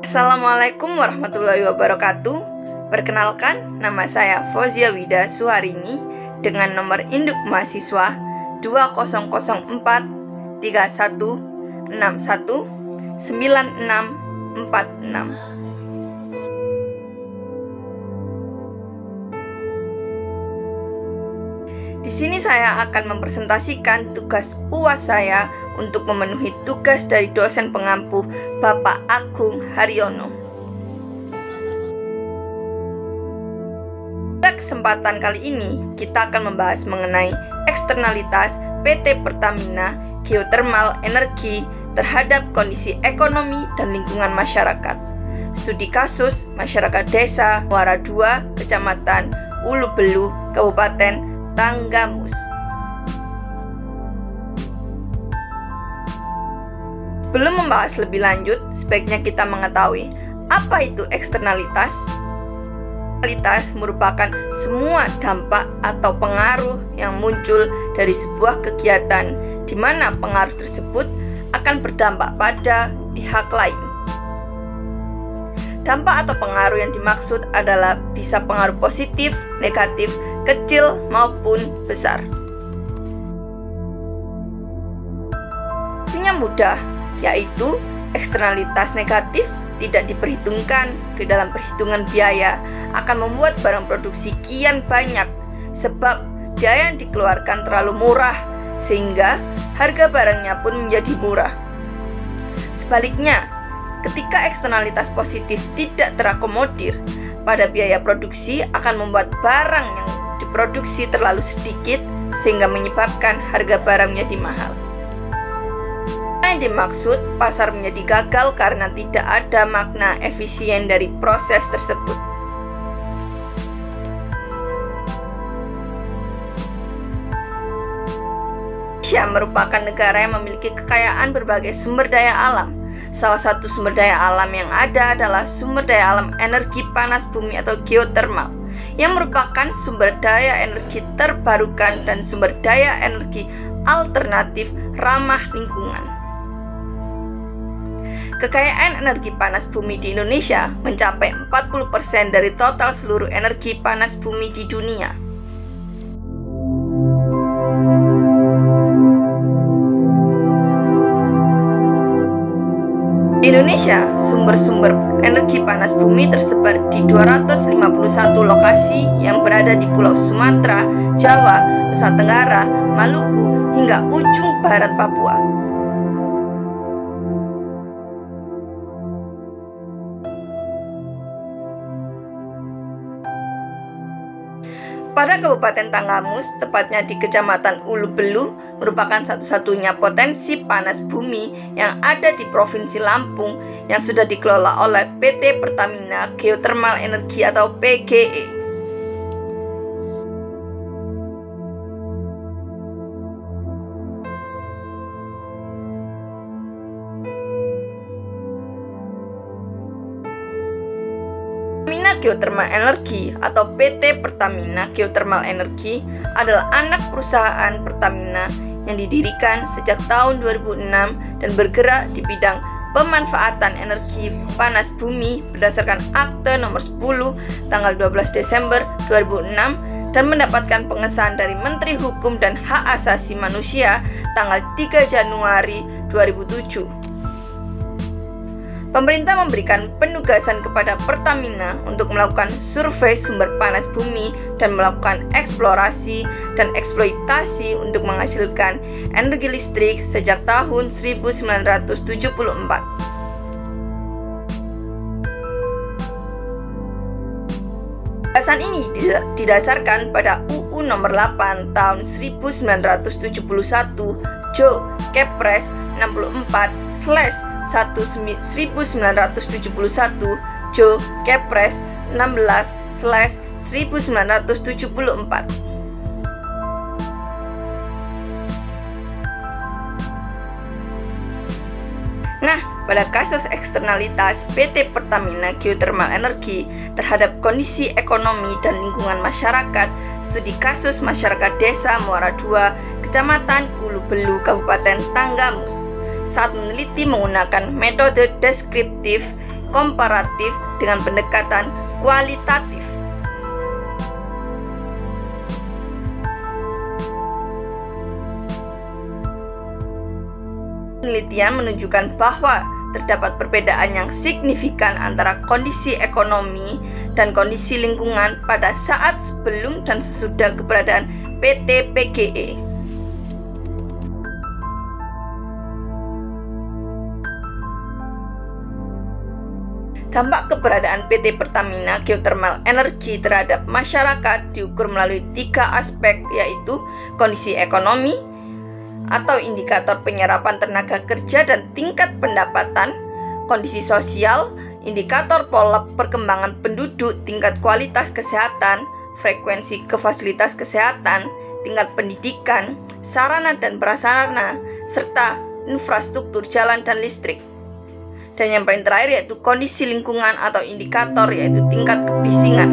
Assalamualaikum warahmatullahi wabarakatuh. Perkenalkan, nama saya Fauzia Wida Suharini dengan nomor induk mahasiswa 2004 31 61 9646. Di sini saya akan mempresentasikan tugas UAS saya untuk memenuhi tugas dari dosen pengampu Bapak Agung Haryono. Pada kesempatan kali ini, kita akan membahas mengenai eksternalitas PT Pertamina Geothermal Energi terhadap kondisi ekonomi dan lingkungan masyarakat. Studi kasus masyarakat desa Muara II, Kecamatan Ulu Belu, Kabupaten Tanggamus. Sebelum membahas lebih lanjut, sebaiknya kita mengetahui apa itu eksternalitas. Eksternalitas merupakan semua dampak atau pengaruh yang muncul dari sebuah kegiatan di mana pengaruh tersebut akan berdampak pada pihak lain. Dampak atau pengaruh yang dimaksud adalah bisa pengaruh positif, negatif, kecil maupun besar. Artinya mudah, yaitu eksternalitas negatif tidak diperhitungkan ke dalam perhitungan biaya akan membuat barang produksi kian banyak sebab biaya yang dikeluarkan terlalu murah sehingga harga barangnya pun menjadi murah. Sebaliknya, ketika eksternalitas positif tidak terakomodir pada biaya produksi akan membuat barang yang diproduksi terlalu sedikit sehingga menyebabkan harga barang menjadi mahal. Yang dimaksud, pasar menjadi gagal karena tidak ada makna efisien dari proses tersebut. Indonesia merupakan negara yang memiliki kekayaan berbagai sumber daya alam. Salah satu sumber daya alam yang ada adalah sumber daya alam energi panas bumi atau geothermal, yang merupakan sumber daya energi terbarukan dan sumber daya energi alternatif ramah lingkungan. Kekayaan energi panas bumi di Indonesia mencapai 40% dari total seluruh energi panas bumi di dunia. Di Indonesia, sumber-sumber energi panas bumi tersebar di 251 lokasi yang berada di Pulau Sumatera, Jawa, Nusa Tenggara, Maluku, hingga ujung barat Papua. Pada Kabupaten Tanggamus, tepatnya di Kecamatan Ulu Belu, merupakan satu-satunya potensi panas bumi yang ada di Provinsi Lampung yang sudah dikelola oleh PT Pertamina Geothermal Energi atau PGE. Pertamina Geothermal Energi atau PT Pertamina Geothermal Energi adalah anak perusahaan Pertamina yang didirikan sejak tahun 2006 dan bergerak di bidang pemanfaatan energi panas bumi berdasarkan Akte Nomor 10 tanggal 12 Desember 2006 dan mendapatkan pengesahan dari Menteri Hukum dan Hak Asasi Manusia tanggal 3 Januari 2007. Pemerintah memberikan penugasan kepada Pertamina untuk melakukan survei sumber panas bumi dan melakukan eksplorasi dan eksploitasi untuk menghasilkan energi listrik sejak tahun 1974. Gagasan ini didasarkan pada UU Nomor 8 Tahun 1971 Jo Kepres 64/1971 Jo Kepres 16/1974. pada kasus eksternalitas PT Pertamina Geothermal Energy terhadap kondisi ekonomi dan lingkungan masyarakat, studi kasus masyarakat Desa Muara II, Kecamatan Ulu Belu, Kabupaten Tanggamus, saat meneliti menggunakan metode deskriptif komparatif dengan pendekatan kualitatif. Penelitian menunjukkan bahwa terdapat perbedaan yang signifikan antara kondisi ekonomi dan kondisi lingkungan pada saat sebelum dan sesudah keberadaan PT PGE. Dampak keberadaan PT Pertamina Geothermal Energy terhadap masyarakat diukur melalui 3 aspek, yaitu kondisi ekonomi atau indikator penyerapan tenaga kerja dan tingkat pendapatan, kondisi sosial, indikator pola perkembangan penduduk, tingkat kualitas kesehatan, frekuensi ke fasilitas kesehatan, tingkat pendidikan, sarana dan prasarana, serta infrastruktur jalan dan listrik. Dan yang paling terakhir yaitu kondisi lingkungan atau indikator, yaitu tingkat kebisingan.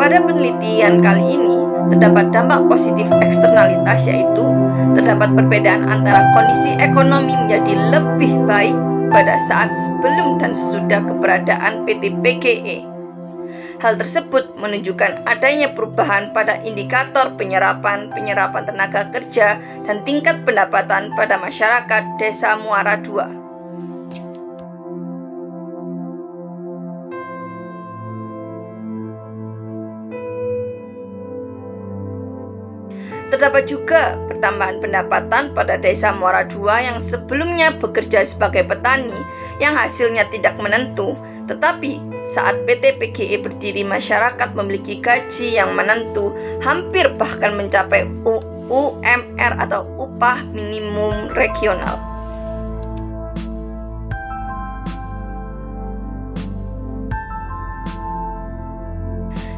Pada penelitian kali ini, terdapat dampak positif eksternalitas, yaitu terdapat perbedaan antara kondisi ekonomi menjadi lebih baik pada saat sebelum dan sesudah keberadaan PT PGE. Hal tersebut menunjukkan adanya perubahan pada indikator penyerapan tenaga kerja dan tingkat pendapatan pada masyarakat Desa Muara II. Terdapat juga pertambahan pendapatan pada Desa Muara II yang sebelumnya bekerja sebagai petani yang hasilnya tidak menentu, tetapi saat PT PGE berdiri, masyarakat memiliki gaji yang menentu, hampir bahkan mencapai UMR atau upah minimum regional.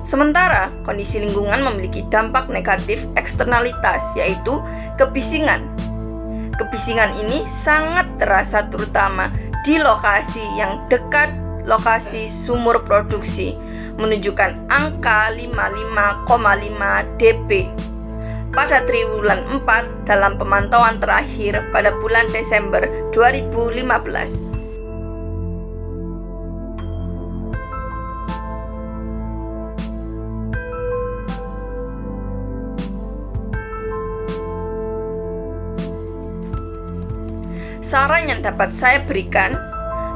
Sementara kondisi lingkungan memiliki dampak negatif eksternalitas, yaitu kebisingan. Kebisingan ini sangat terasa terutama di lokasi yang dekat lokasi sumur produksi, menunjukkan angka 55,5 dB pada triwulan 4 dalam pemantauan terakhir pada bulan Desember 2015. Saran yang dapat saya berikan,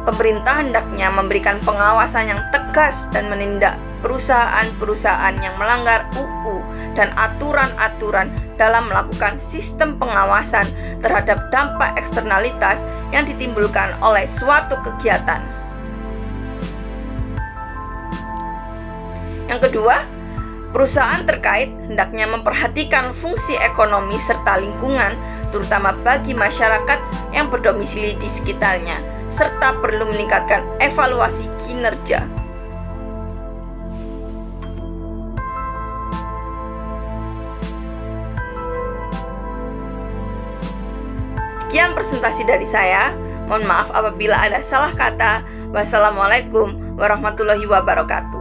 pemerintah hendaknya memberikan pengawasan yang tegas dan menindak perusahaan-perusahaan yang melanggar UU dan aturan-aturan dalam melakukan sistem pengawasan terhadap dampak eksternalitas yang ditimbulkan oleh suatu kegiatan. Yang kedua, perusahaan terkait hendaknya memperhatikan fungsi ekonomi serta lingkungan, terutama bagi masyarakat yang berdomisili di sekitarnya, serta perlu meningkatkan evaluasi kinerja. Sekian presentasi dari saya. Mohon maaf apabila ada salah kata. Wassalamualaikum warahmatullahi wabarakatuh.